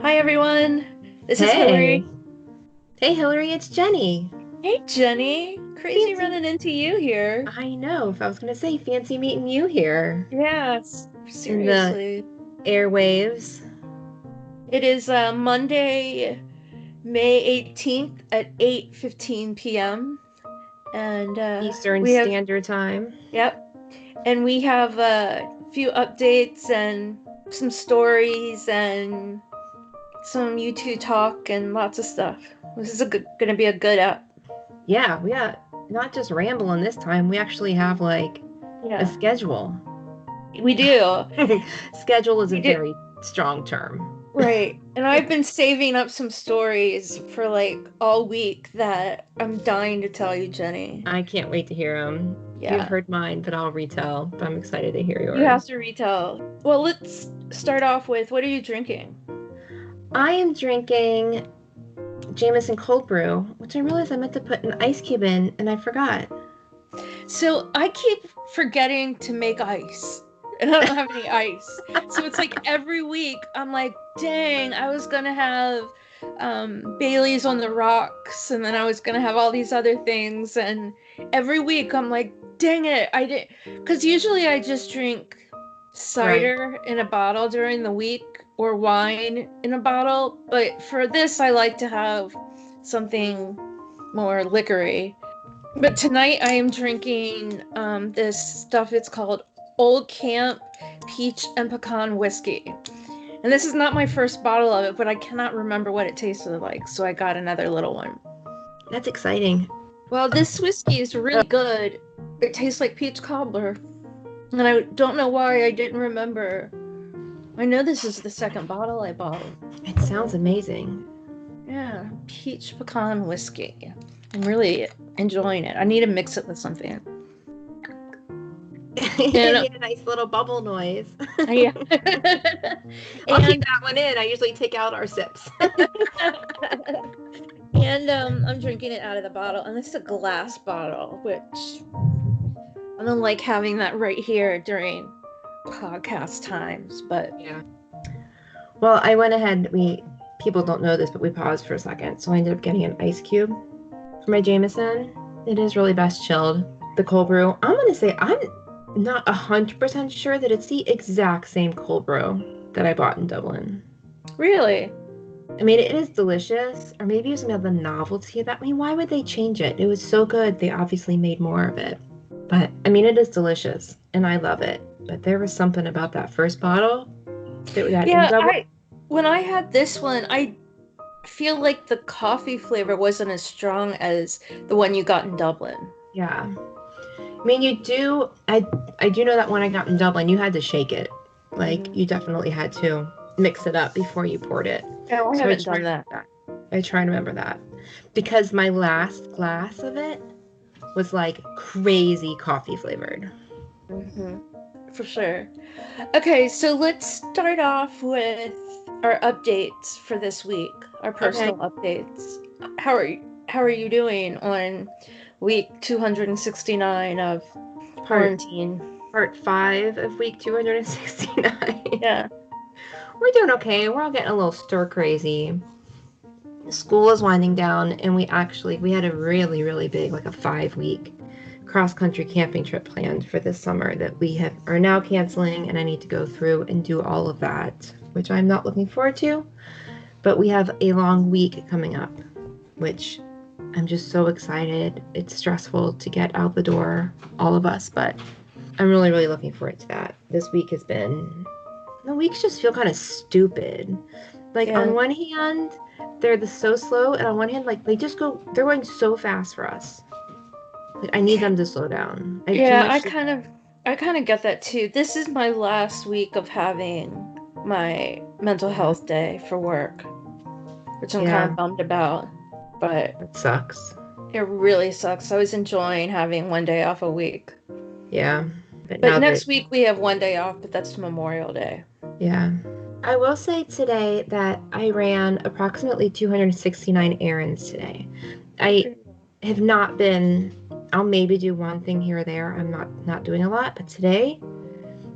Hi everyone, this is Hey. Hillary. Hey, Hillary, it's Jenny. Hey Jenny, crazy Fancy. running into you here. I know. If I was going to say, fancy meeting you here Yes, in the seriously. airwaves. It is Monday, May 18th at 8:15 p.m. and Eastern we have, Standard Time. yep, and we have a few updates and some stories and some YouTube talk and lots of stuff. This is gonna be a good app. Yeah, we got not just rambling this time. We actually have like a Yeah, schedule. we do. Schedule is a We do. very strong term. Right. And I've been saving up some stories for like all week that I'm dying to tell you, Jenny. I can't wait to hear them. You've Yeah. heard mine, but I'll retell. But I'm excited to hear You yours. have to retell. Well, let's start off with what are you drinking? I am drinking Jameson cold brew, which I realized I meant to put an ice cube in, and I forgot. So I keep forgetting to make ice. And I don't have any ice. So it's like every week I'm like, dang, I was gonna have Bailey's on the rocks, and then I was gonna have all these other things, and every week I'm like, dang it, I didn't, because usually I just drink Right. cider in a bottle during the week or wine in a bottle, but for this I like to have something more liquory. But tonight I am drinking this stuff. It's called Old Camp Peach and Pecan Whiskey. And this is not my first bottle of it, but I cannot remember what it tasted like, so I got another little one. That's exciting. Well, this whiskey is really good. It tastes like peach cobbler. And I don't know why I didn't remember. I know this is the second bottle I bought. It sounds amazing. Yeah, peach pecan whiskey. I'm really enjoying it. I need to mix it with something. You And need a nice little bubble noise. yeah. I'll keep and that one in. I usually take out our sips. and I'm drinking it out of the bottle, and this is a glass bottle, which I don't like having that right here during podcast times, but Yeah. Well, I went ahead. We people don't know this, but we paused for a second, so I ended up getting an ice cube for my Jameson. It is really best chilled. The cold brew. I'm gonna say I'm not 100% sure that it's the exact same cold brew that I bought in Dublin. really, I mean, it is delicious, or maybe it's some of the novelty of that. I mean, why would they change it? It was so good. They obviously made more of it. But I mean, it is delicious, and I love it. But there was something about that first bottle that we got in yeah. Dublin. I When I had this one, I feel like the coffee flavor wasn't as strong as the one you got in Dublin. Yeah. I mean, you do. I do know that when I got in Dublin, you had to shake it. Like Mm-hmm. you definitely had to mix it up before you poured it. Oh, I So I haven't try done to that. remember that. I try and remember that because my last glass of it was like crazy coffee flavored. Mm-hmm. For sure. Okay, so let's start off with our updates for this week, our Okay. personal updates. How are you doing on week 269 of Part quarantine? part 5 of week 269. Yeah. We're doing okay. We're all getting a little stir crazy. School is winding down, and we had a really big, like a 5 week cross country camping trip planned for this summer that are now canceling, and I need to go through and do all of that, which I'm not looking forward to. But we have a long week coming up, which I'm just so excited. It's stressful to get out the door, all of us, but I'm really looking forward to that. This week has been the weeks just feel kind of stupid. Like Yeah. on one hand, so slow, and on one hand, like they're going so fast for us. Like I need them to slow down. I have too Yeah, much to. I kind of get that too. This is my last week of having my mental health day for work, which I'm kind Yeah, of bummed about, but it sucks. it really sucks. I was enjoying having one day off a week. Yeah, but But now that next week we have one day off, but that's Memorial Day. yeah, I will say today that I ran approximately 269 errands today. Good I for you. have not been. I'll maybe do one thing here or there. I'm not doing a lot, but today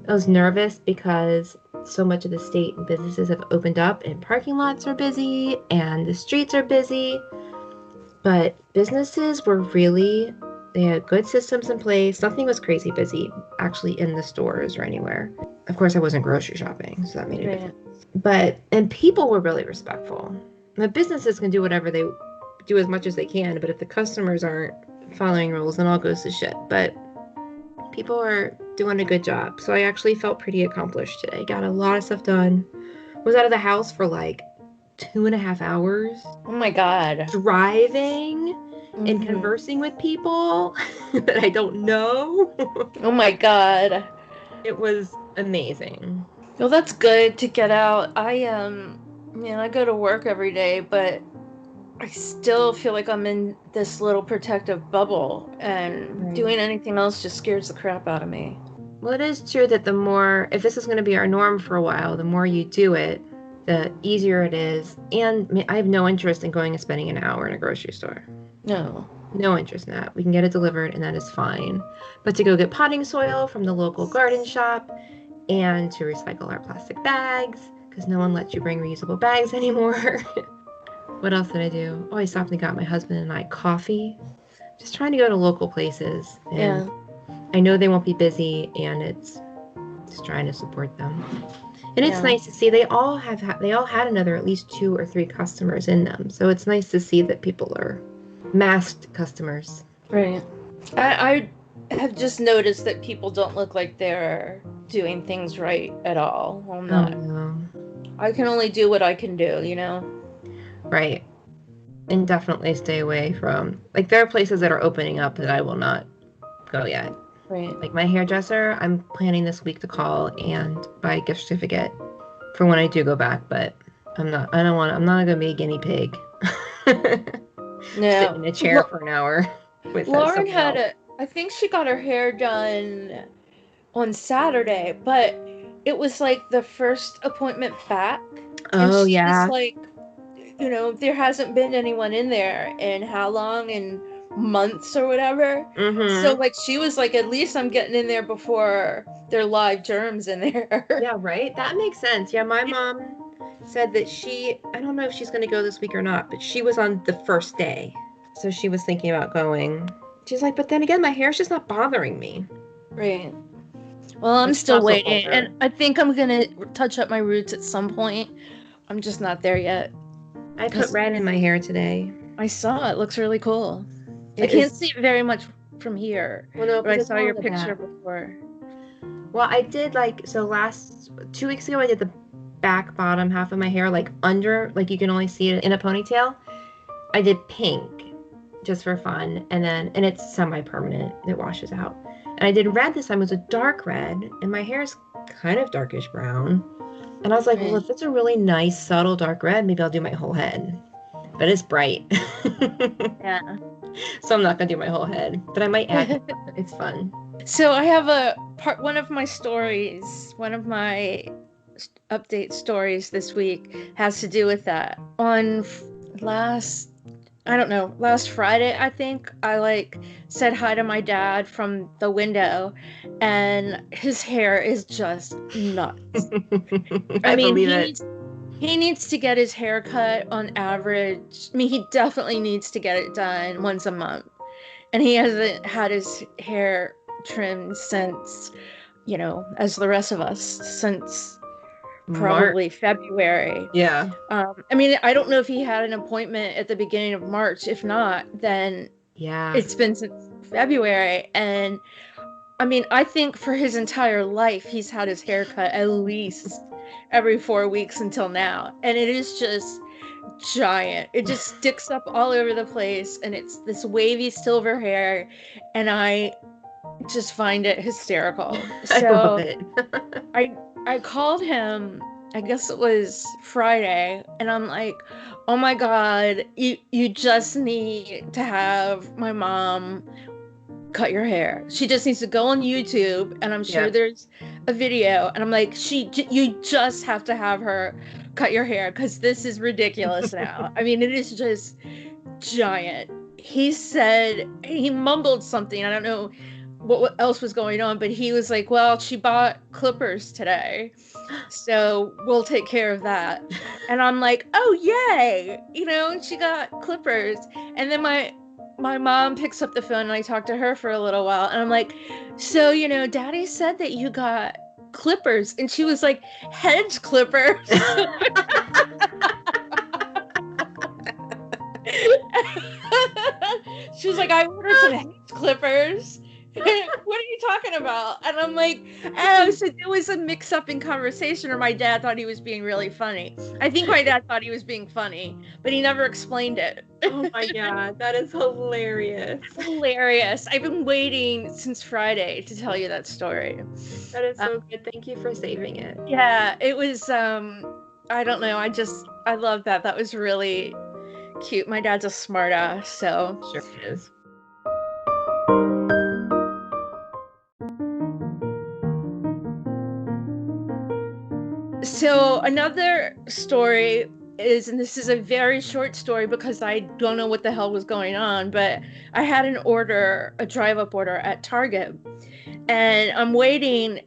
I was nervous because so much of the state and businesses have opened up and parking lots are busy and the streets are busy. But businesses were really, they had good systems in place. Nothing was crazy busy actually in the stores or anywhere. Of course, I wasn't grocery shopping, so that made a difference. And people were really respectful. The businesses can do whatever they do as much as they can, but if the customers aren't following rules, then all goes to shit. But people are doing a good job. So I actually felt pretty accomplished today. Got a lot of stuff done. Was out of the house for like 2.5 hours. Oh my God. Driving and conversing with people that I don't know. Oh my God. It was amazing. Well, that's good to get out. I go to work every day, but I still feel like I'm in this little protective bubble, and doing anything else just scares the crap out of me. Well, it is true that the more, if this is going to be our norm for a while, the more you do it, the easier it is. And I have no interest in going and spending an hour in a grocery store. No interest in that. We can get it delivered and that is fine. But to go get potting soil from the local garden shop and to recycle our plastic bags, because no one lets you bring reusable bags anymore. What else did I do? Oh, I stopped and got my husband and I coffee. Just trying to go to local places. And I know they won't be busy, and it's just trying to support them. And it's nice to see they all had another at least 2 or 3 customers in them. So it's nice to see that people are masked customers. Right. I have just noticed that people don't look like they're doing things right at all. I'm not. No. I can only do what I can do, you know? Right. And definitely stay away from, like, there are places that are opening up that I will not go yet. Right. Like my hairdresser, I'm planning this week to call and buy a gift certificate for when I do go back, but I'm not gonna be a guinea pig. No. Sit in a chair for an hour. With Lauren I think she got her hair done on Saturday, but it was like the first appointment back. Oh, yeah. It's like, you know, there hasn't been anyone in there in how long? In months or whatever. So like she was like, at least I'm getting in there before there are live germs in there. Yeah, right? That makes sense. Yeah, my mom said that I don't know if she's going to go this week or not, but she was on the first day. So she was thinking about going. She's like, but then again, my hair's just not bothering me. Right. Well, I'm still waiting. And I think I'm going to touch up my roots at some point. I'm just not there yet. I put red in my hair today. I saw it. Looks really cool. I can't see it very much from here. Well, no, but I saw your picture before. Well, I did 2 weeks ago, I did the back bottom half of my hair, like under, like you can only see it in a ponytail. I did pink just for fun. And it's semi-permanent. It washes out. And I did red this time. It was a dark red. And my hair is kind of darkish brown. And I was like, well, if it's a really nice, subtle dark red, maybe I'll do my whole head. But it's bright. Yeah. So I'm not going to do my whole head. But I might add. It's fun. So I have one of my stories, one of my update stories this week has to do with that. On last Friday, I think, I said hi to my dad from the window, and his hair is just nuts. I mean, he needs to get his hair cut on average. I mean, he definitely needs to get it done once a month. And he hasn't had his hair trimmed since, as the rest of us, since probably February. Yeah. I mean, I don't know if he had an appointment at the beginning of March. If not, then it's been since February. And I mean, I think for his entire life, he's had his hair cut at least every 4 weeks until now. And it is just giant. It just sticks up all over the place. And it's this wavy silver hair. And I just find it hysterical. So I love it. I called him, I guess it was Friday, and I'm like, oh my God, you just need to have my mom cut your hair. She just needs to go on YouTube, and I'm sure there's a video, and I'm like, you just have to have her cut your hair, because this is ridiculous now. I mean, it is just giant. He said, he mumbled something, I don't know what else was going on, but he was like, well, she bought clippers today, so we'll take care of that. And I'm like, oh yay, she got clippers. And then my mom picks up the phone and I talk to her for a little while, and I'm like, so Daddy said that you got clippers, and she was like, hedge clippers. She was like, I ordered some hedge clippers. What are you talking about? And I'm like, oh, so there was a mix-up in conversation, or my dad thought he was being really funny. I think my dad thought he was being funny, but he never explained it. Oh my God, that is hilarious. Hilarious. I've been waiting since Friday to tell you that story. That is so good. Thank you for saving it. Yeah, it was, I don't know. I love that. That was really cute. My dad's a smart ass, so. Sure is. So another story is, and this is a very short story because I don't know what the hell was going on, but I had a drive-up order at Target, and I'm waiting.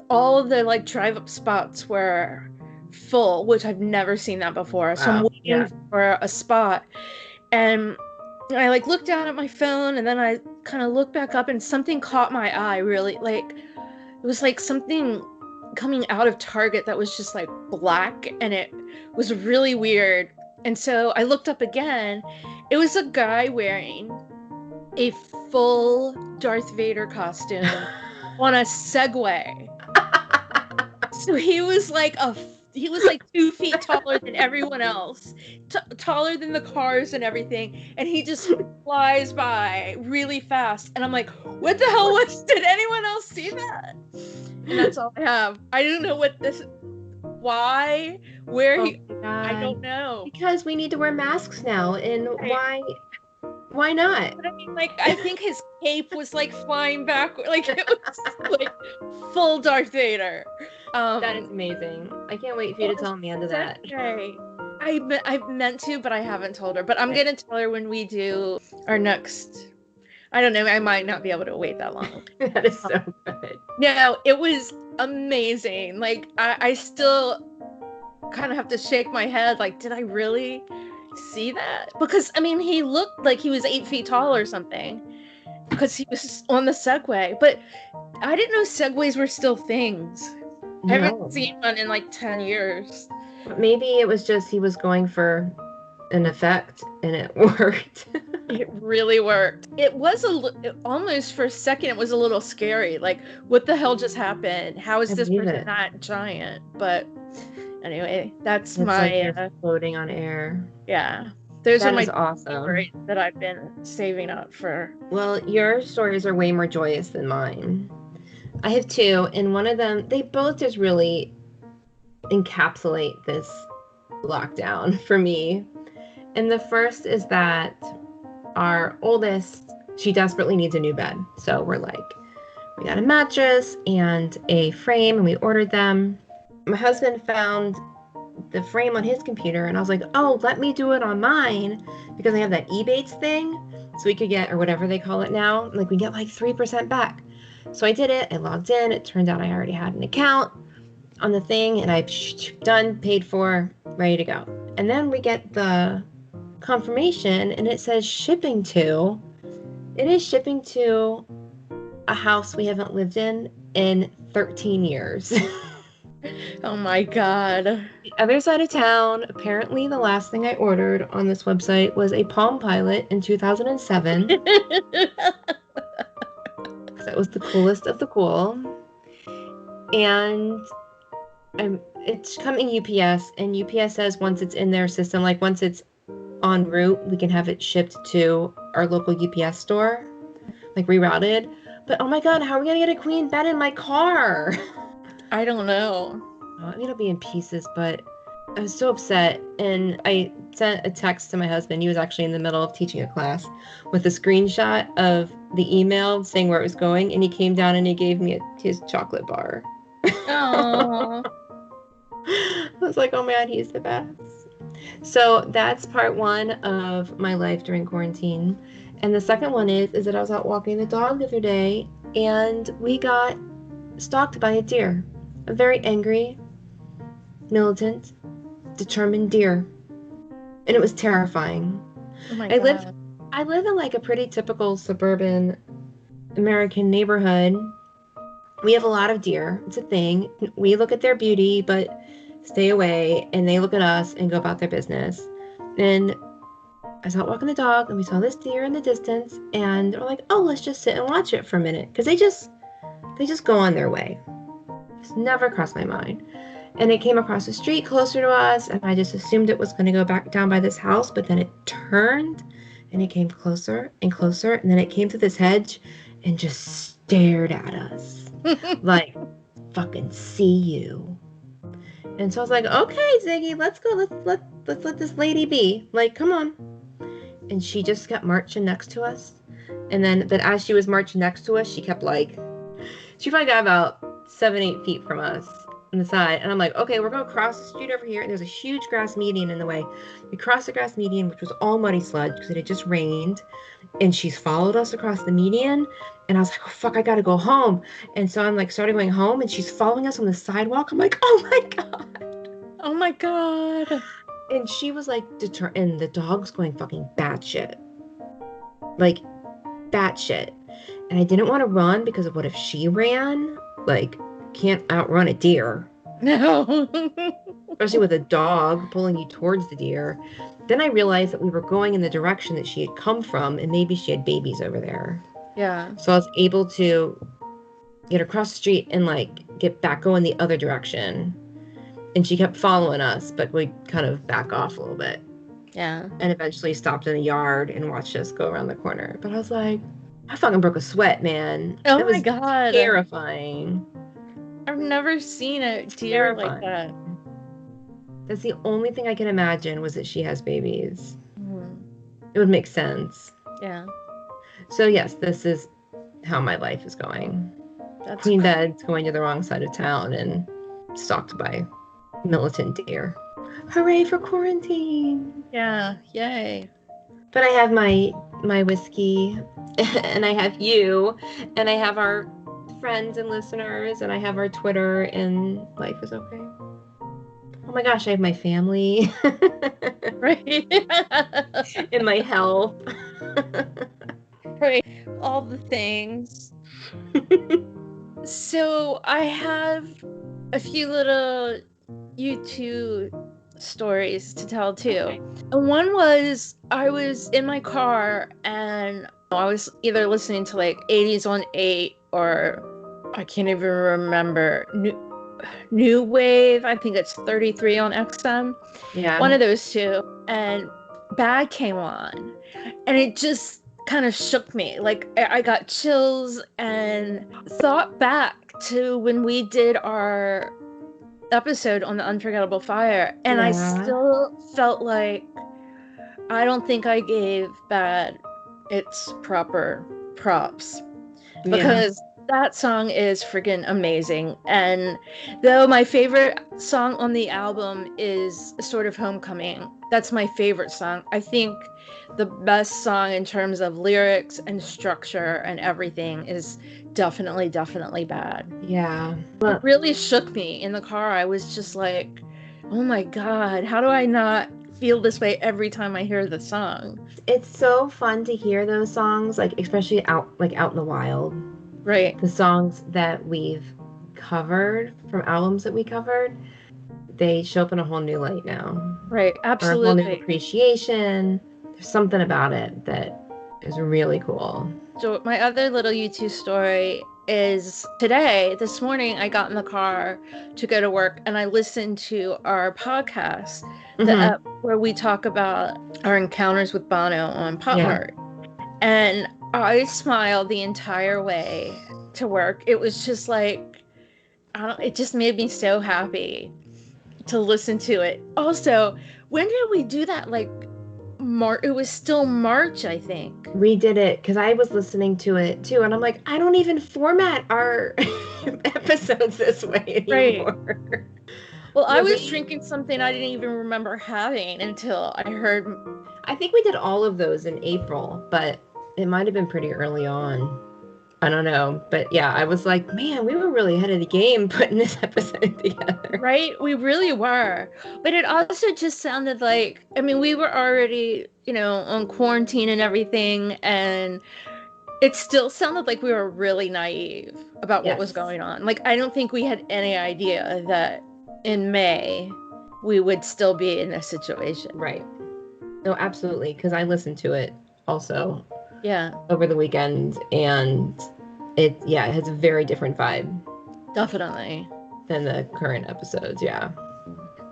All of the like drive-up spots were full, which I've never seen that before. Wow. So I'm waiting for a spot, and I like looked down at my phone, and then I kind of looked back up, and something caught my eye. Really, like it was like something coming out of Target that was just like black, and it was really weird. And so I looked up again. It was a guy wearing a full Darth Vader costume on a Segway. So he was like 2 feet taller than everyone else, taller than the cars and everything, and he just flies by really fast. And I'm like, what the hell did anyone else see that? And that's all I have. I don't know why, I don't know. Because we need to wear masks now, and why not? But I mean, like, I think his cape was like flying backward, like it was like full Darth Vader. That is amazing. I can't wait for you to tell Amanda that. Okay. I've meant to, but I haven't told her. But I'm gonna tell her when we do our next. I don't know. I might not be able to wait that long. That is so good. No, it was amazing. Like, I still kind of have to shake my head. Like, did I really see that? Because, I mean, he looked like he was 8 feet tall or something. Because he was on the Segway. But I didn't know Segways were still things. No. I haven't seen one in like 10 years. Maybe it was just he was going for an effect, and it worked. It really worked. It was almost for a second, it was a little scary. Like, what the hell just happened? How is this person not giant? But anyway, that's my like floating on air. Yeah, those are my awesome stories that I've been saving up for. Well, your stories are way more joyous than mine. I have two, and one of them, they both just really encapsulate this lockdown for me. And the first is that our oldest, she desperately needs a new bed. So we're like, we got a mattress and a frame, and we ordered them. My husband found the frame on his computer, and I was like, oh, let me do it on mine, because I have that Ebates thing, so we could get, or whatever they call it now, like we get like 3% back. So I did it. I logged in. It turned out I already had an account on the thing, and I've done, paid for, ready to go. And then we get the confirmation, and it says shipping to. It is shipping to a house we haven't lived in 13 years. Oh my God. The other side of town. Apparently the last thing I ordered on this website was a Palm Pilot in 2007. That was the coolest of the cool. And it's coming UPS, and UPS says once it's in their system, like once it's en route, we can have it shipped to our local UPS store, like rerouted. But oh my God, how are we gonna get a queen bed in my car? I don't know. I mean, it'll be in pieces, but I was so upset, and I sent a text to my husband. He was actually in the middle of teaching a class, with a screenshot of the email saying where it was going, and he came down and he gave me his chocolate bar. Aww. I was like, oh man, he's the best. So that's part one of my life during quarantine. And the second one is that I was out walking the dog the other day, and we got stalked by a deer. A very angry, militant, determined deer. And it was terrifying. Oh my I live god. I live in like a pretty typical suburban American neighborhood. We have a lot of deer. It's a thing. We look at their beauty, but stay away, and they look at us and go about their business. And I was out walking the dog, and we saw this deer in the distance, and we're like, "Oh, let's just sit and watch it for a minute," because they just go on their way. It's never crossed my mind. And it came across the street closer to us, and I just assumed it was going to go back down by this house, but then it turned, and it came closer and closer, and then it came to this hedge and just stared at us like, "Fucking see you." And so I was like, "Okay, Ziggy, let's go. Let's let this lady be. Like, come on." And she just kept marching next to us. And then, but as she was marching next to us, she kept like, she probably got about 7-8 feet from us on the side. And I'm like, "Okay, we're going to cross the street over here." And there's a huge grass median in the way. We crossed the grass median, which was all muddy sludge because it had just rained. And she's followed us across the median. And I was like, "Oh, fuck, I got to go home." And so I'm like, started going home, and she's following us on the sidewalk. I'm like, "Oh my God." Oh my god. And she was like, and the dog's going fucking batshit. Like, batshit. And I didn't want to run because of what if she ran? Like, can't outrun a deer, No. especially with a dog pulling you towards the deer. Then I realized that we were going in the direction that she had come from, and maybe she had babies over there. Yeah. So I was able to get across the street and like get back going the other direction. And she kept following us, but we kind of back off a little bit. Yeah. And eventually stopped in the yard and watched us go around the corner. But I was like, I fucking broke a sweat, man. Oh It was my god. terrifying. I've never seen a deer like Terrifying. that. That's the only thing I can imagine was that she has babies. Mhm. It would make sense. Yeah. So yes, this is how my life is going. That's Queen Bed's going to the wrong side of town and stalked by militant deer. Hooray for quarantine! Yeah. Yay. But I have my whiskey, and I have you, and I have our friends and listeners, and I have our Twitter, and life is okay. Oh my gosh, I have my family. Right. And my health. Right. All the things. So I have a few little YouTube stories to tell too. And one was I was in my car and I was either listening to like 80s on 8 or I can't even remember New Wave. I think it's 33 on XM. Yeah. One of those two. And Bad came on and it just kind of shook me. Like I got chills and thought back to when we did our episode on the Unforgettable Fire, and I still felt like I don't think I gave Bad its proper props because that song is friggin' amazing. And though my favorite song on the album is Sort of Homecoming, that's my favorite song. I think the best song in terms of lyrics and structure and everything is definitely Bad. Yeah. It really shook me in the car. I was just like, oh my God, how do I not feel this way every time I hear the song? It's so fun to hear those songs, like especially out in the wild. Right. The songs that we've covered from albums that we covered, they show up in a whole new light now. Right, absolutely. Or a whole new appreciation. There's something about it that is really cool. So my other little YouTube story is this morning, I got in the car to go to work and I listened to our podcast where we talk about our encounters with Bono on Pop Mart. And I smiled the entire way to work. It was just like, it just made me so happy to listen to it. Also, when did we do that? Like, it was still March, I think. We did it because I was listening to it too, and I'm like, I don't even format our episodes this way anymore. Right. Well, I was drinking something I didn't even remember having until I heard. I think we did all of those in April, but It might have been pretty early on. I don't know. But yeah, I was like, man, we were really ahead of the game putting this episode together. Right? We really were. But it also just sounded like, I mean, we were already, on quarantine and everything, and it still sounded like we were really naive about what was going on. Like, I don't think we had any idea that in May we would still be in this situation. Right. No, absolutely. Because I listened to it also. Yeah. Over the weekend, and it has a very different vibe. Definitely. Than the current episodes, yeah.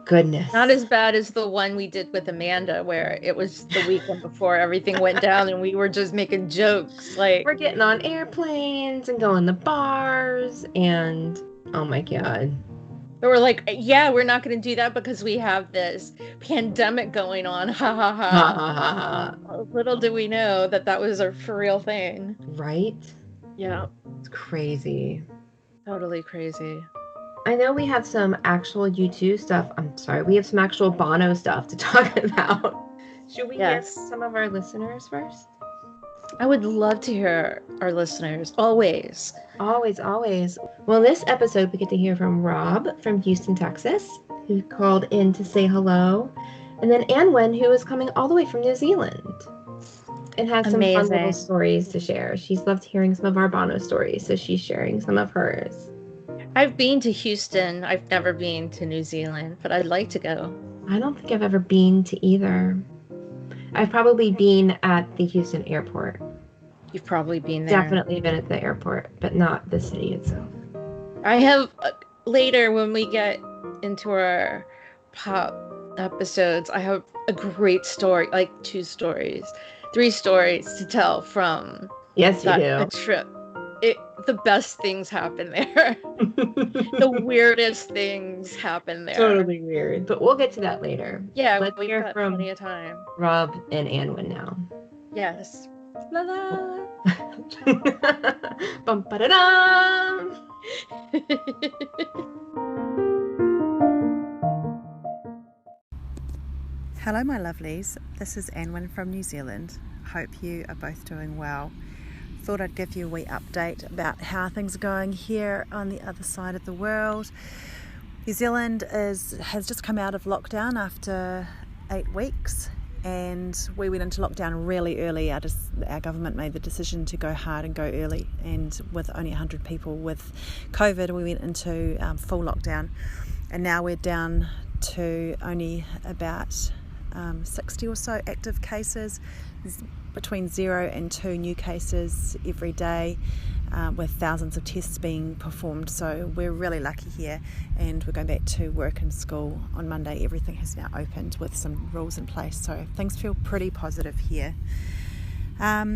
Goodness. Not as bad as the one we did with Amanda, where it was the weekend before everything went down and we were just making jokes. Like, we're getting on airplanes and going to bars, and oh my God. We're like, yeah, we're not going to do that because we have this pandemic going on. Ha ha ha. Ha ha ha ha. Little do we know that was a for real thing. Right? Yeah. It's crazy. Totally crazy. I know we have some actual U2 stuff. I'm sorry, we have some actual Bono stuff to talk about. Should we hear some of our listeners first? I would love to hear our listeners. Always. Always, always. Well, this episode, we get to hear from Rob from Houston, Texas, who called in to say hello. And then Anwen, who is coming all the way from New Zealand and has some fun little stories to share. She's loved hearing some of our Bono stories, so she's sharing some of hers. I've been to Houston. I've never been to New Zealand, but I'd like to go. I don't think I've ever been to either. I've probably been at the Houston airport. You've probably been there. Definitely been at the airport, but not the city itself. I have, later when we get into our pop episodes, I have a great story, like 3 stories to tell from that trip. The best things happen there. The weirdest things happen there. Totally weird. But we'll get to that later. Yeah, let's hear got from plenty of time. Rob and Anwen now. Yes. La la. Bum ba da dum. Hello, my lovelies. This is Anwen from New Zealand. Hope you are both doing well. Thought I'd give you a wee update about how things are going here on the other side of the world. New Zealand has just come out of lockdown after 8 weeks, and we went into lockdown really early. Our government made the decision to go hard and go early, and with only 100 people with COVID, we went into full lockdown, and now we're down to only about 60 or so active cases, between 0 and 2 new cases every day, with thousands of tests being performed. So we're really lucky here, and we're going back to work and school on Monday. Everything has now opened with some rules in place, so things feel pretty positive here.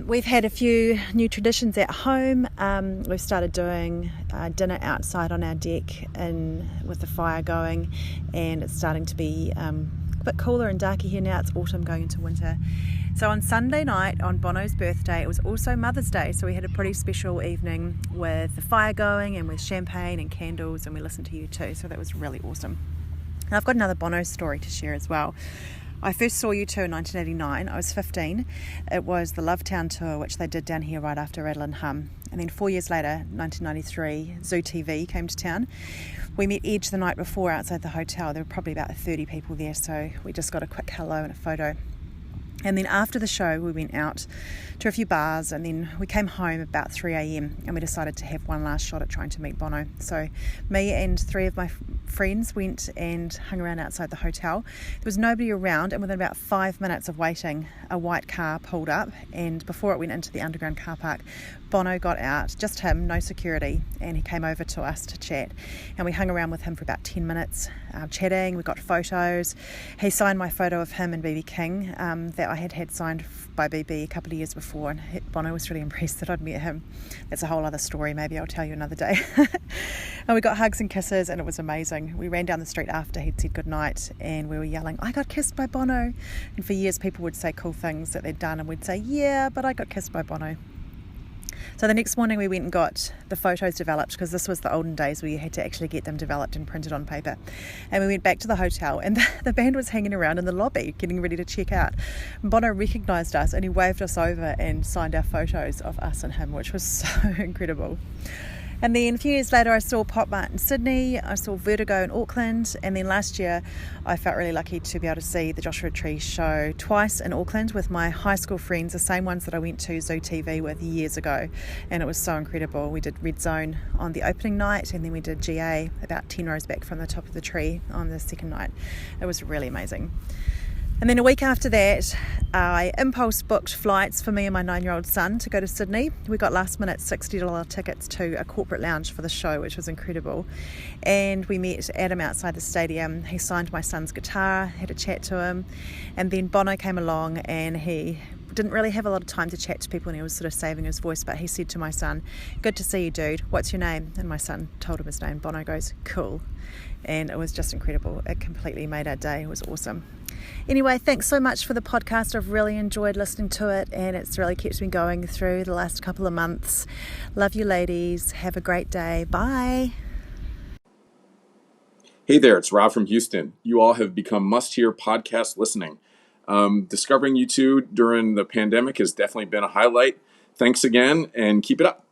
We've had a few new traditions at home. We've started doing dinner outside on our deck with the fire going, and it's starting to be a bit cooler and darker here now. It's autumn going into winter. So on Sunday night, on Bono's birthday, it was also Mother's Day, so we had a pretty special evening with the fire going and with champagne and candles, and we listened to U2, so that was really awesome. And I've got another Bono story to share as well. I first saw U2 in 1989. I was 15. It was the Lovetown tour, which they did down here right after Rattle and Hum. And then 4 years later, 1993, Zoo TV came to town. We met Edge the night before outside the hotel. There were probably about 30 people there, so we just got a quick hello and a photo. And then after the show, we went out to a few bars, and then we came home about 3 a.m. and we decided to have one last shot at trying to meet Bono. So me and 3 of my friends went and hung around outside the hotel. There was nobody around, and within about 5 minutes of waiting, a white car pulled up, and before it went into the underground car park, Bono got out, just him, no security, and he came over to us to chat, and we hung around with him for about 10 minutes chatting. We got photos. He signed my photo of him and BB King that I had signed by BB a couple of years before, and Bono was really impressed that I'd met him. That's a whole other story, maybe I'll tell you another day. And we got hugs and kisses, and it was amazing. We ran down the street after he'd said goodnight, and we were yelling, "I got kissed by Bono." And for years people would say cool things that they'd done, and we'd say, "Yeah, but I got kissed by Bono." So the next morning we went and got the photos developed, because this was the olden days where you had to actually get them developed and printed on paper. And we went back to the hotel, and the band was hanging around in the lobby getting ready to check out. Bono recognised us and he waved us over and signed our photos of us and him, which was so incredible. And then a few years later I saw Pop Mart in Sydney, I saw Vertigo in Auckland, and then last year I felt really lucky to be able to see the Joshua Tree show twice in Auckland with my high school friends, the same ones that I went to Zoo TV with years ago, and it was so incredible. We did Red Zone on the opening night, and then we did GA about 10 rows back from the top of the tree on the second night. It was really amazing. And then a week after that, I impulse booked flights for me and my 9-year-old son to go to Sydney. We got last minute $60 tickets to a corporate lounge for the show, which was incredible. And we met Adam outside the stadium. He signed my son's guitar, had a chat to him. And then Bono came along, and he didn't really have a lot of time to chat to people, and he was sort of saving his voice, but he said to my son, "Good to see you, dude. What's your name?" And my son told him his name. Bono goes, "Cool." And it was just incredible. It completely made our day. It was awesome. Anyway, thanks so much for the podcast. I've really enjoyed listening to it, and it's really keeps me going through the last couple of months. Love you ladies. Have a great day. Bye. Hey there, it's Rob from Houston. You all have become must-hear podcast listening. Discovering you two during the pandemic has definitely been a highlight. Thanks again, and keep it up.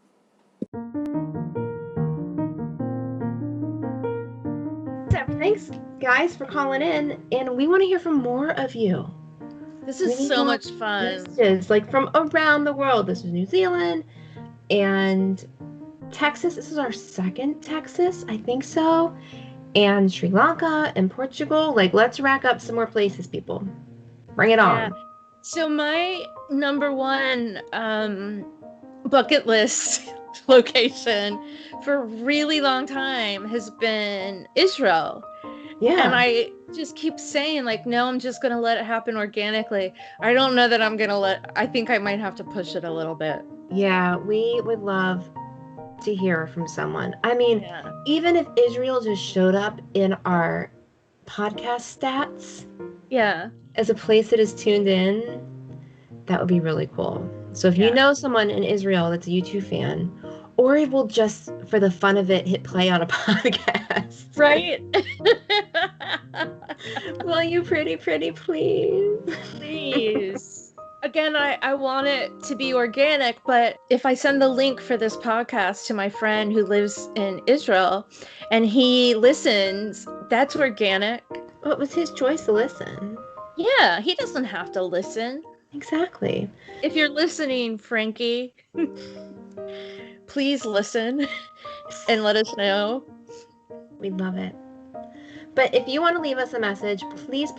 Thanks, guys, for calling in, and we want to hear from more of you. This is so much fun. Messages, like from around the world. This is New Zealand and Texas. This is our second Texas, I think so. And Sri Lanka and Portugal. Like, let's rack up some more places, people. Bring it on. So my number one bucket list location for a really long time has been Israel. Yeah. And I just keep saying, like, no, I'm just going to let it happen organically. I don't know that I'm going to I think I might have to push it a little bit. Yeah, we would love to hear from someone. I mean, even if Israel just showed up in our podcast stats as a place that is tuned in, that would be really cool. So if you know someone in Israel that's a U2 fan, or it will just, for the fun of it, hit play on a podcast. Right? Will you pretty please? Please. Again, I want it to be organic, but if I send the link for this podcast to my friend who lives in Israel and he listens, that's organic. Well, it was his choice to listen. Yeah, he doesn't have to listen. Exactly. If you're listening, Frankie, please listen and let us know. We'd love it. But if you want to leave us a message, please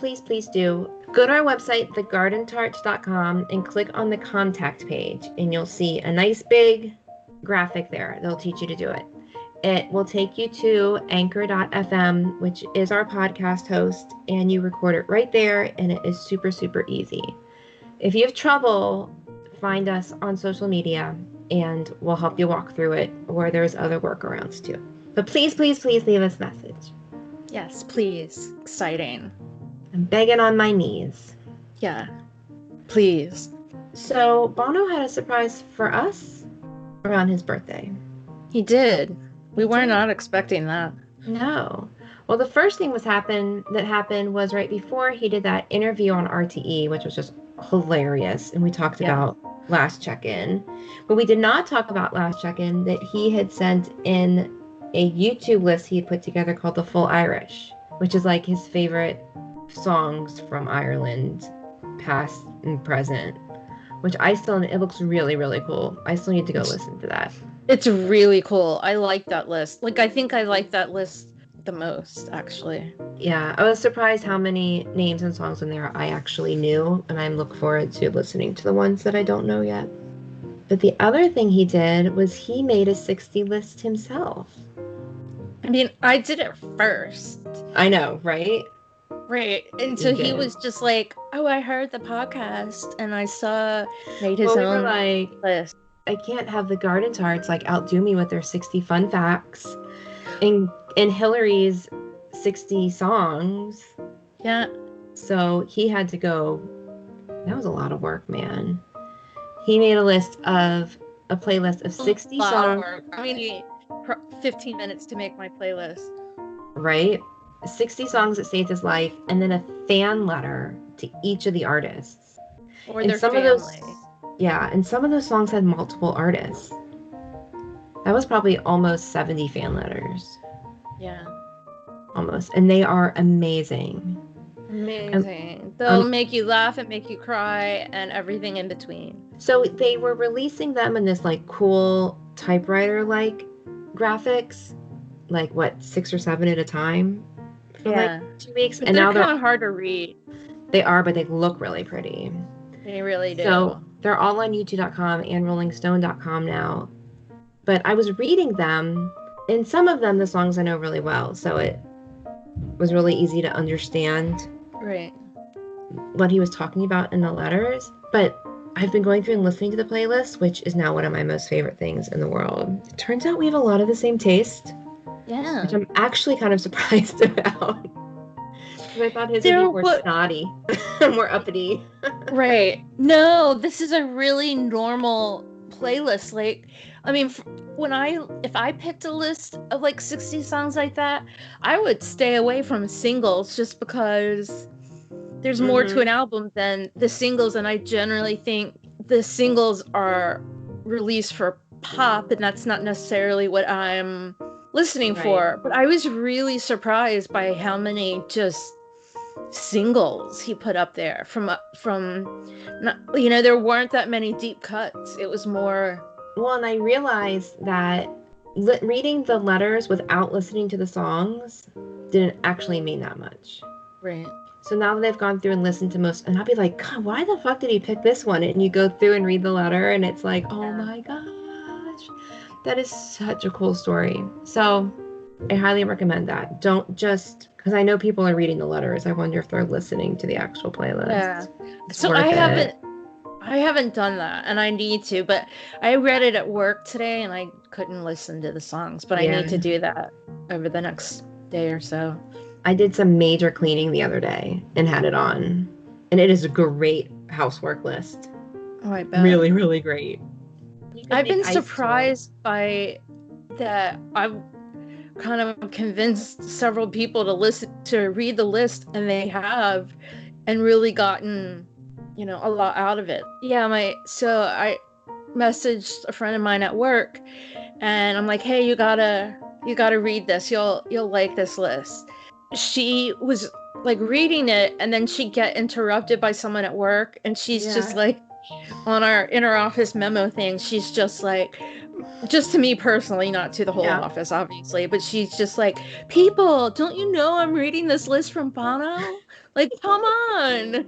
do. Go to our website, thegardentarts.com, and click on the contact page, and you'll see a nice big graphic there. They'll teach you to do it. It will take you to anchor.fm, which is our podcast host, and you record it right there, and it is super, super easy. If you have trouble, find us on social media, and we'll help you walk through it, or there's other workarounds too. But please leave us a message. Yes, please. Exciting. I'm begging on my knees. Yeah, please. So Bono had a surprise for us around his birthday. He did. We were not expecting that. No. Well, the first thing that happened was right before he did that interview on RTE, which was just hilarious. And we talked about Last Check-In. But we did not talk about Last Check-In that he had sent in a YouTube list he had put together called The Full Irish, which is like his favorite songs from Ireland, past and present, which it looks really, really cool. I still need to go listen to that. It's really cool. I like that list. Like, I think I like that list the most, actually. Yeah, I was surprised how many names and songs in there I actually knew, and I look forward to listening to the ones that I don't know yet. But the other thing he did was he made a 60 list himself. I mean, I did it first. I know, right? Right. And so he was just like, oh, I heard the podcast and I made his own list. I can't have the Garden Tarts like outdo me with their 60 fun facts and Hillary's 60 songs. Yeah. So he had to go. That was a lot of work, man. He made a list of a playlist of 60 A lot of songs, work. I mean, 15 minutes to make my playlist. right? 60 songs that saved his life, and then a fan letter to each of the artists. Or And their some family. of those, yeah, and some of those songs had multiple artists. That was probably almost 70 fan letters. Yeah. Almost. And they are amazing. Amazing. They'll make you laugh and make you cry and everything in between. So they were releasing them in this like cool typewriter-like graphics, like what, 6 or 7 at a time for like 2 weeks. But and they're now kind of hard to read. they are, but they look really pretty. They really do. So they're all on YouTube.com and RollingStone.com now. But I was reading them, and some of them, the songs I know really well. So it was really easy to understand Right. what he was talking about in the letters. But I've been going through and listening to the playlist, which is now one of my most favorite things in the world. It turns out we have a lot of the same taste. Yeah. Which I'm actually kind of surprised about. Because I thought his would be more snotty, more uppity. Right. No, this is a really normal playlist. Like, I mean, if I picked a list of like 60 songs like that, I would stay away from singles just because there's more to an album than the singles. And I generally think the singles are released for pop, and that's not necessarily what I'm listening for. But I was really surprised by how many just singles he put up there from not, there weren't that many deep cuts. It was more. Well, and I realized that reading the letters without listening to the songs didn't actually mean that much. Right. So now that they've gone through and listened to most, and I'll be like, God, why the fuck did he pick this one? And you go through and read the letter, and it's like, oh my gosh, that is such a cool story. So I highly recommend that. Don't just, because I know people are reading the letters. I wonder if they're listening to the actual playlist. Yeah. So I haven't done that, and I need to, but I read it at work today and I couldn't listen to the songs, but I need to do that over the next day or so. I did some major cleaning the other day and had it on, and it is a great housework list. Oh, I bet. Really, really great. I've been surprised by that. I've kind of convinced several people to read the list, and they have, and really gotten, a lot out of it. Yeah, so I messaged a friend of mine at work, and I'm like, hey, you gotta read this. You'll like this list. She was like reading it, and then she'd get interrupted by someone at work, and she's just like on our inner office memo thing. She's just like, just to me personally, not to the whole office, obviously, but she's just like, people, don't you know I'm reading this list from Bono? Like, come on,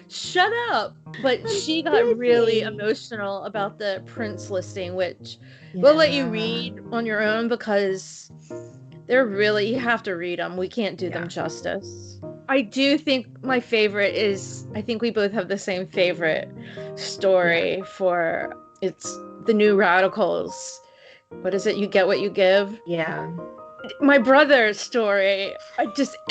shut up. But she got really emotional about the Prince listing, which we'll let you read on your own because they're really, you have to read them. We can't do them justice. I do think my favorite is, I think we both have the same favorite story for, it's the New Radicals. What is it? You Get What You Give? Yeah. My brother's story.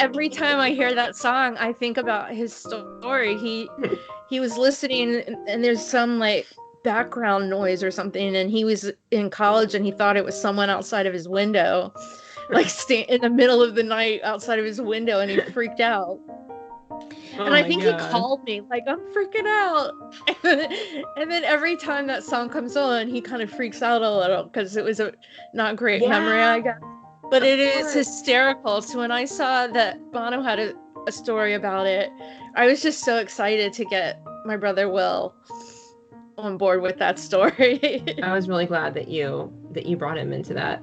Every time I hear that song, I think about his story. He was listening, and there's some like background noise or something, and he was in college, and he thought it was someone outside of his window, like in the middle of the night outside of his window, and he freaked out. And I think he called me like, I'm freaking out. And then every time that song comes on, he kind of freaks out a little because it was a not great memory, I guess. But it is hysterical. So when I saw that Bono had a story about it, I was just so excited to get my brother Will on board with that story. I was really glad that you brought him into that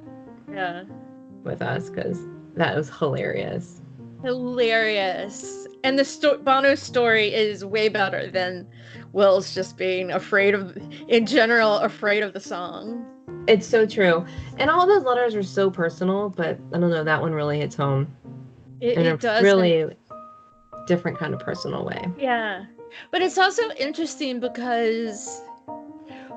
with us, because that was hilarious. Hilarious. And the Bono's story is way better than Will's just being afraid of the song. It's so true. And all those letters are so personal, but I don't know, that one really hits home. It does. Really different kind of personal way. Yeah. But it's also interesting because,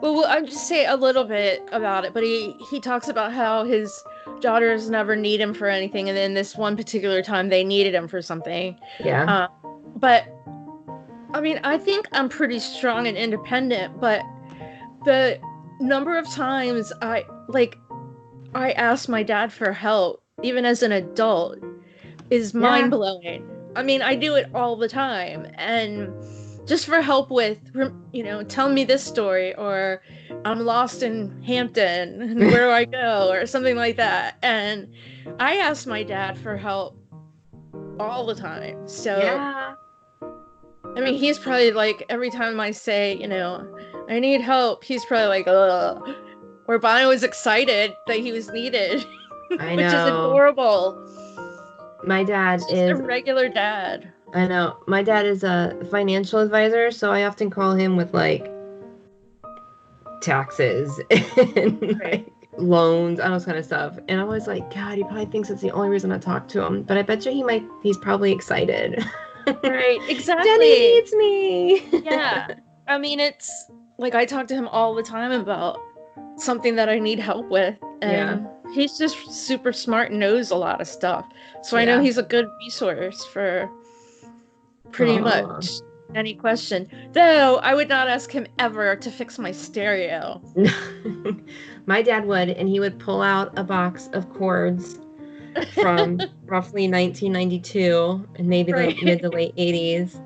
well, I'll just say a little bit about it, but he talks about how his daughters never need him for anything, and then this one particular time they needed him for something. Yeah. But I mean, I think I'm pretty strong and independent, but the number of times I asked my dad for help, even as an adult, is mind blowing. I mean, I do it all the time, and just for help with, tell me this story, or I'm lost in Hampton, and where do I go, or something like that. And I ask my dad for help all the time. So, Yeah. I mean, he's probably like, every time I say, I need help, he's probably like, ugh. Where Bono was excited that he was needed, I which is know. adorable. My dad Just is a regular dad. I know. My dad is a financial advisor, so I often call him with like taxes and like loans, all those kind of stuff. And I'm always like, God, he probably thinks it's the only reason I talk to him. But I bet you he's probably excited. Right, exactly. Jenny needs me. Yeah. I mean, it's like I talk to him all the time about something that I need help with. And he's just super smart and knows a lot of stuff. So I know he's a good resource for pretty much any question. Though I would not ask him ever to fix my stereo. My dad would, and he would pull out a box of cords from roughly 1992 and maybe the mid to late 80s.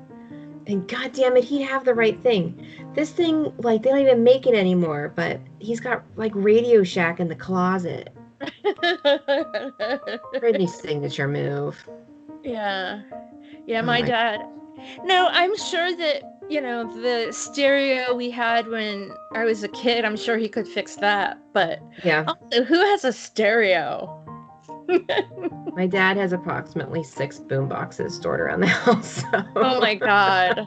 And God damn it, he'd have the right thing. This thing, like, they don't even make it anymore, but he's got like Radio Shack in the closet. Britney's signature move. Yeah, my dad. No, I'm sure that, the stereo we had when I was a kid, I'm sure he could fix that. But also, who has a stereo? My dad has approximately 6 boom boxes stored around the house. So. Oh my God.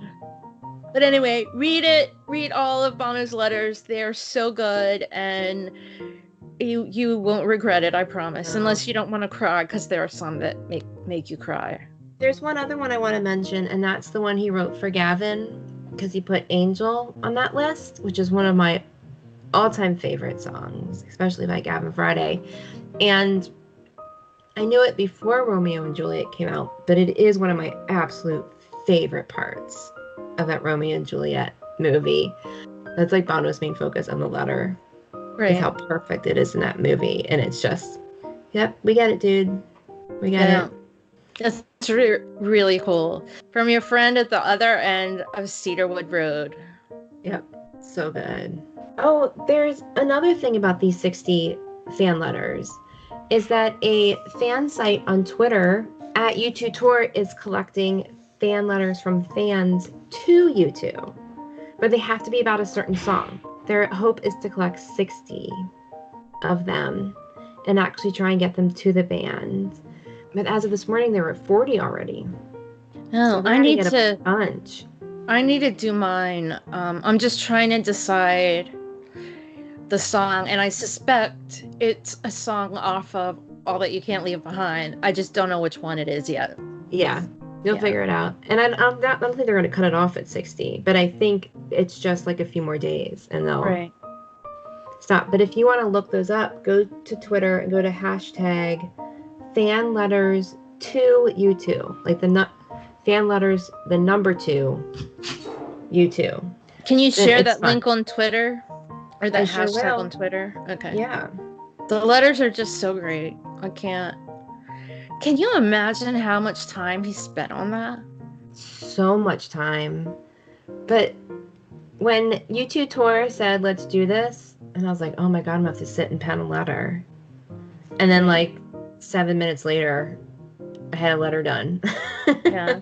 But anyway, read all of Bono's letters. They're so good, and you won't regret it, I promise. No. Unless you don't want to cry, because there are some that make you cry. There's one other one I want to mention, and that's the one he wrote for Gavin, because he put Angel on that list, which is one of my all-time favorite songs, especially by Gavin Friday. And I knew it before Romeo and Juliet came out, but it is one of my absolute favorite parts of that Romeo and Juliet movie. That's like Bono's main focus on the letter. Right. Is how perfect it is in that movie. And it's just, yep, we get it, dude. We get it. That's really cool. From your friend at the other end of Cedarwood Road. Yep, so good. Oh, there's another thing about these 60 fan letters, is that a fan site on Twitter at U2 Tour is collecting fan letters from fans to U2, but they have to be about a certain song. Their hope is to collect 60 of them and actually try and get them to the band. But as of this morning, there were 40 already. Oh, so I need to bunch. I need to do mine. I'm just trying to decide the song, and I suspect it's a song off of All That You Can't Leave Behind. I just don't know which one it is yet. Yeah, you'll figure it out. And I don't think they're going to cut it off at 60, but I think it's just like a few more days, and they'll stop. But if you want to look those up, go to Twitter and go to hashtag fan letters to U2, like the fan letters, the number 2 U2. Can you share that link on Twitter? Or that hashtag will. on Twitter? Okay. Yeah. The letters are just so great. I can't. Can you imagine how much time he spent on that? So much time. But when U2 Tour said, let's do this, and I was like, oh my God, I'm going to have to sit and pen a letter. And then like 7 minutes later, I had a letter done. Yeah.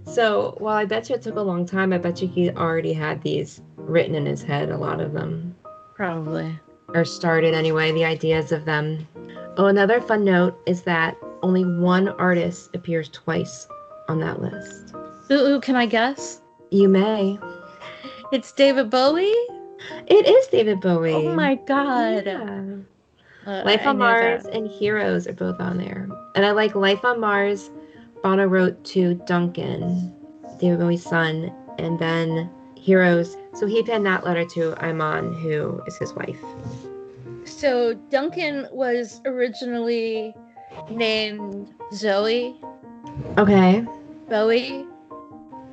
So while I bet you it took a long time, I bet you he already had these written in his head, a lot of them. Probably. Or started anyway, the ideas of them. Oh, another fun note is that only one artist appears twice on that list. Ooh, can I guess? You may. It's David Bowie? It is David Bowie. Oh my God. Yeah. Life on Mars and Heroes are both on there. And I like Life on Mars. Bono wrote to Duncan, David Bowie's son, and then Heroes. So he penned that letter to Iman, who is his wife. So Duncan was originally named Zoe. Okay. Bowie.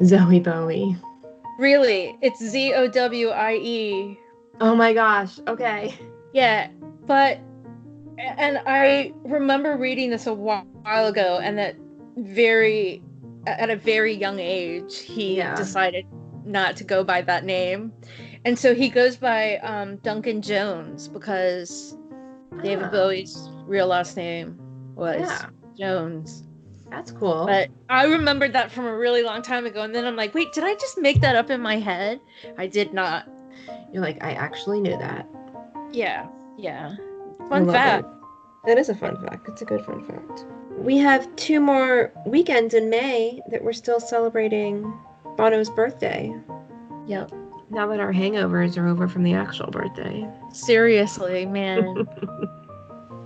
Zoe Bowie. Really? It's Zowie. Oh my gosh. Okay. Yeah, but and I remember reading this a while ago, and that at a very young age, he Yeah. decided not to go by that name, and so he goes by Duncan Jones because David Bowie's real last name was Jones. That's cool. But I remembered that from a really long time ago, and then I'm like, wait, did I just make that up in my head? I did not. You're like, I actually knew that. Yeah. Fun fact. That is a fun fact. It's a good fun fact. We have 2 more weekends in May that we're still celebrating Bono's birthday. Yep. Now that our hangovers are over from the actual birthday. Seriously, man.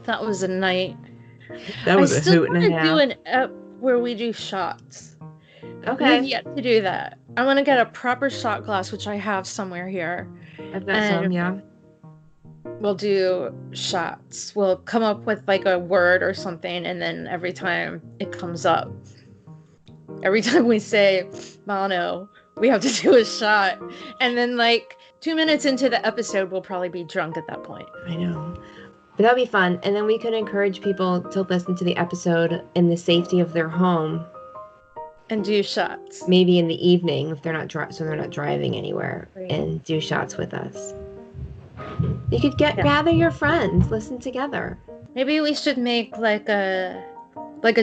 That was a night. That was a hoot and a half. I still want to do an ep where we do shots. Okay. We have yet to do that. I want to get a proper shot glass, which I have somewhere here. I've got some, yeah. We'll do shots. We'll come up with like a word or something, and then every time it comes up, every time we say Bono, we have to do a shot. And then like 2 minutes into the episode, we'll probably be drunk at that point. I know. But that'd be fun. And then we could encourage people to listen to the episode in the safety of their home. And do shots. Maybe in the evening if they're not driving anywhere, right. And do shots with us. You could gather your friends, listen together. Maybe we should make like a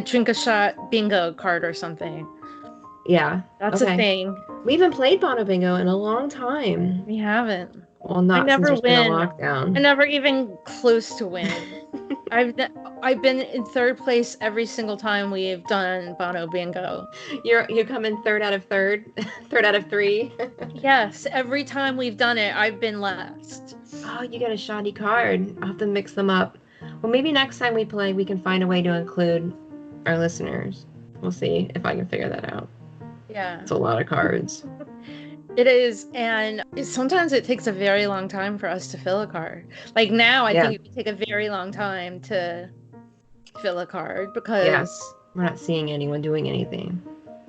drink a shot bingo card or something. Yeah. That's a thing. We haven't played Bono Bingo in a long time. We haven't. Well, not since there's been a lockdown. I never even close to win. I've been in third place every single time we've done Bono Bingo. You come in third out of third out of 3. Yes, every time we've done it, I've been last. Oh, you got a shoddy card. I'll have to mix them up. Well, maybe next time we play, we can find a way to include our listeners. We'll see if I can figure that out. Yeah, it's a lot of cards. It is, and sometimes it takes a very long time for us to fill a card. Like now, I think it would take a very long time to fill a card because we're not seeing anyone doing anything.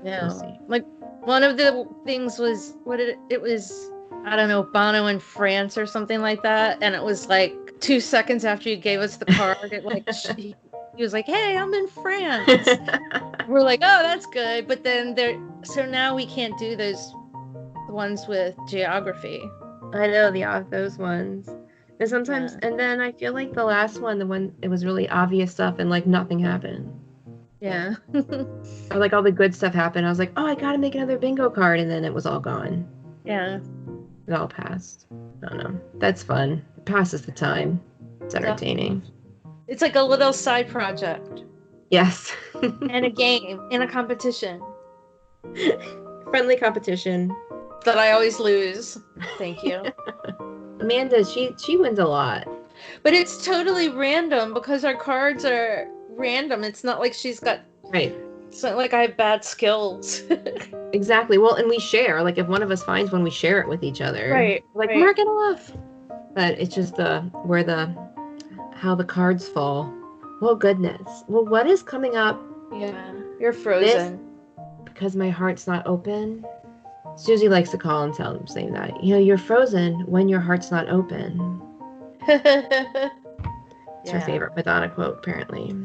No, we'll see. Like one of the things was it was I don't know, Bono in France or something like that, and it was like 2 seconds after you gave us the card, it like he was like, "Hey, I'm in France." We're like, "Oh, that's good," but then so now we can't do those. The ones with geography. I know those ones. And sometimes, and then I feel like the last one, the one it was really obvious stuff, and like nothing happened. Yeah. Or like all the good stuff happened. I was like, oh, I gotta make another bingo card, and then it was all gone. Yeah. It all passed. I don't know. That's fun. It passes the time. It's entertaining. It's like a little side project. Yes. And a game, and a competition. Friendly competition. That I always lose. Thank you. Amanda, she wins a lot. But it's totally random because our cards are random. It's not like she's got... Right. It's not like I have bad skills. Exactly. Well, and we share. Like, if one of us finds one, we share it with each other. Right. Like, mark it off. But it's just how the cards fall. Well, goodness. Well, what is coming up? Yeah. You're frozen. Because my heart's not open. Susie likes to call and tell them, saying that, you're frozen when your heart's not open. It's her favorite Madonna quote, apparently.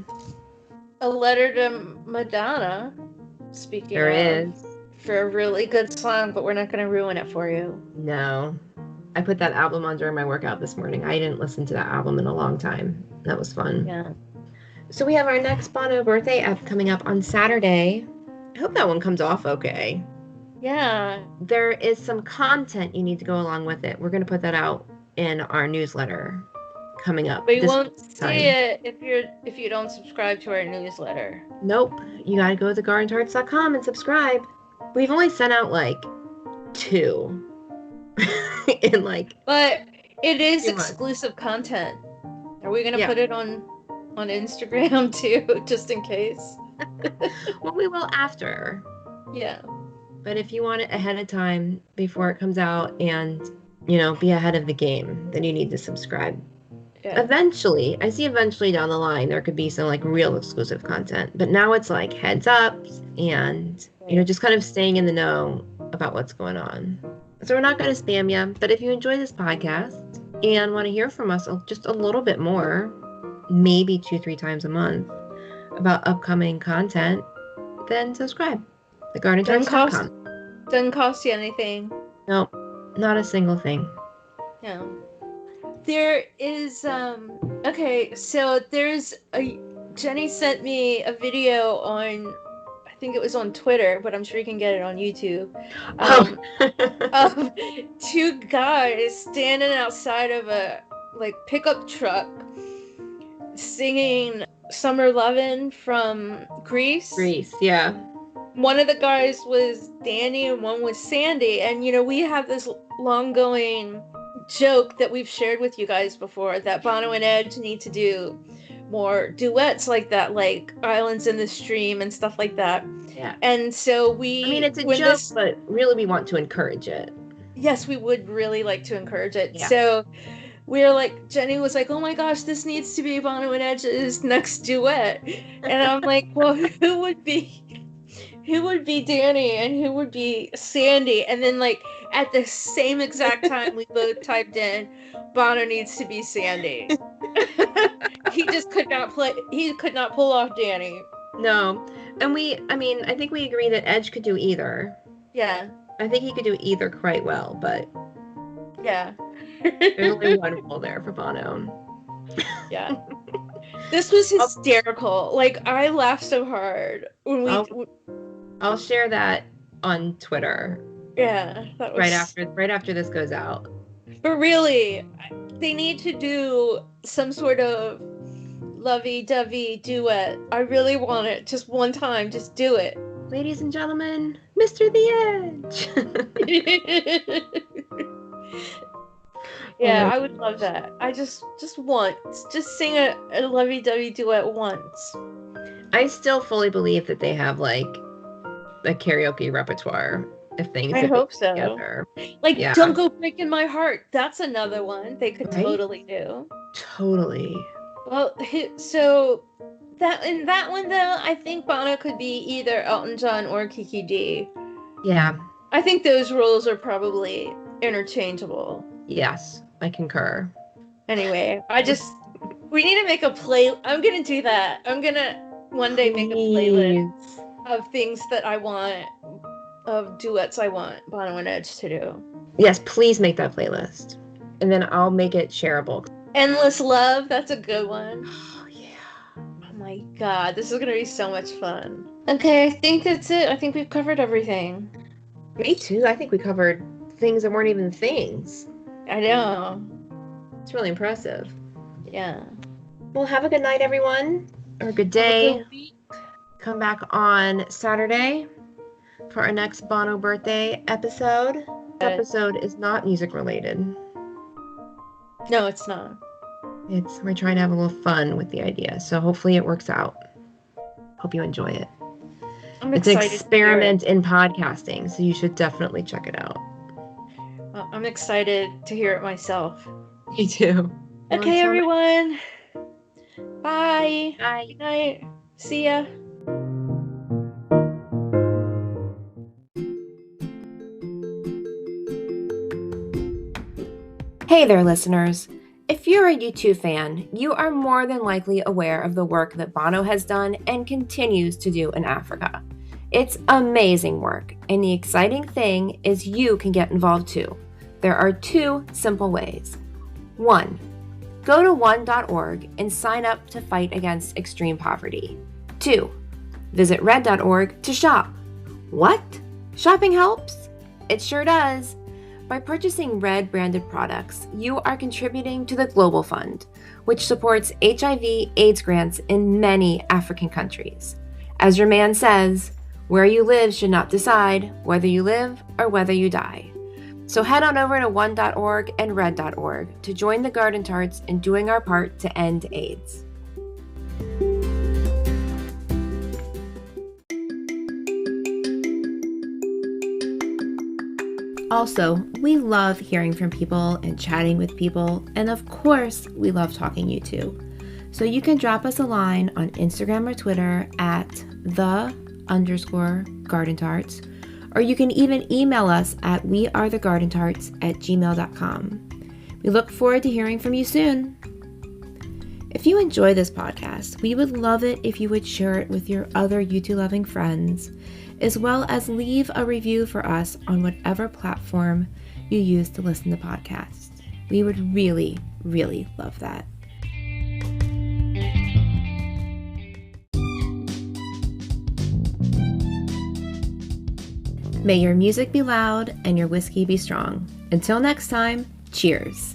A letter to Madonna, speaking there is. For a really good song, but we're not going to ruin it for you. No. I put that album on during my workout this morning. I didn't listen to that album in a long time. That was fun. Yeah. So we have our next Bono birthday app coming up on Saturday. I hope that one comes off okay. Yeah. There is some content you need to go along with it. We're going to put that out in our newsletter coming up. But you won't see it if you don't subscribe to our newsletter. Nope. You got to go to gardentarts.com and subscribe. We've only sent out like 2 in like... But it is exclusive content. Are we going to put it on Instagram too, just in case? Well, we will after. Yeah. But if you want it ahead of time before it comes out and, be ahead of the game, then you need to subscribe. Yeah. Eventually down the line, there could be some like real exclusive content. But now it's like heads ups and, just kind of staying in the know about what's going on. So we're not going to spam you, but if you enjoy this podcast and want to hear from us just a little bit more, maybe 2-3 times a month about upcoming content, then subscribe. TheGardenTarts.com. Doesn't cost you anything. No, not a single thing. No. There is okay, so Jenny sent me a video on, I think it was on Twitter, but I'm sure you can get it on YouTube. Of 2 guys standing outside of a pickup truck singing Summer Lovin' from Grease. Grease, yeah. One of the guys was Danny and one was Sandy, and we have this long-going joke that we've shared with you guys before, that Bono and Edge need to do more duets like that, like Islands in the Stream and stuff like that. Yeah. And so it's a joke, but really we want to encourage it. Yes, we would really like to encourage it. Yeah. So we're Jenny was like, oh my gosh, this needs to be Bono and Edge's next duet. And I'm like, well, who would be Danny and who would be Sandy? And then at the same exact time we both typed in, Bono needs to be Sandy. He just could not pull off Danny. No. And I think we agree that Edge could do either. Yeah. I think he could do either quite well, but yeah. There's only one rule there for Bono. Yeah. This was hysterical. I laughed so hard when I'll share that on Twitter. Yeah, that was right after this goes out. But really, they need to do some sort of lovey-dovey duet. I really want it. Just one time, just do it. Ladies and gentlemen, Mr. The Edge. Yeah, I would love that. I just once. Just sing a lovey-dovey duet once. I still fully believe that they have a karaoke repertoire if things I hope so. Together. Don't Go Breaking My Heart. That's another one they could totally do. Totally. Well, so that one though, I think Bono could be either Elton John or Kiki D. Yeah. I think those roles are probably interchangeable. Yes, I concur. Anyway, we need to make a play. I'm gonna do that. I'm gonna one day make a playlist of things that I want, of duets I want Bono and Edge to do. Yes, please make that playlist. And then I'll make it shareable. Endless Love, that's a good one. Oh, yeah. Oh my god, this is going to be so much fun. Okay, I think that's it. I think we've covered everything. Me too. I think we covered things that weren't even things. I know. It's really impressive. Yeah. Well, have a good night, everyone. Or a good day. Come back on Saturday for our next Bono birthday episode. This episode is not music related. No, it's not. We're trying to have a little fun with the idea, so hopefully it works out. Hope you enjoy it. It's an experiment in podcasting, so you should definitely check it out. Well, I'm excited to hear it myself. Me too. Okay, everyone. Bye. Bye. Good night. See ya. Hey there, listeners. If you're a U2 fan, you are more than likely aware of the work that Bono has done and continues to do in Africa. It's amazing work, and the exciting thing is you can get involved too. There are 2 simple ways. 1. Go to one.org and sign up to fight against extreme poverty. 2. Visit red.org to shop. What? Shopping helps? It sure does. By purchasing Red branded products, you are contributing to the Global Fund, which supports HIV/AIDS grants in many African countries. As your man says, where you live should not decide whether you live or whether you die. So head on over to one.org and red.org to join the Garden Tarts in doing our part to end AIDS. Also, we love hearing from people and chatting with people, and of course, we love talking U2. So you can drop us a line on Instagram or Twitter at _Garden Tarts, or you can even email us at wearethegardentarts@gmail.com. We look forward to hearing from you soon. If you enjoy this podcast, we would love it if you would share it with your other YouTube-loving friends, as well as leave a review for us on whatever platform you use to listen to podcasts. We would really, really love that. May your music be loud and your whiskey be strong. Until next time, cheers.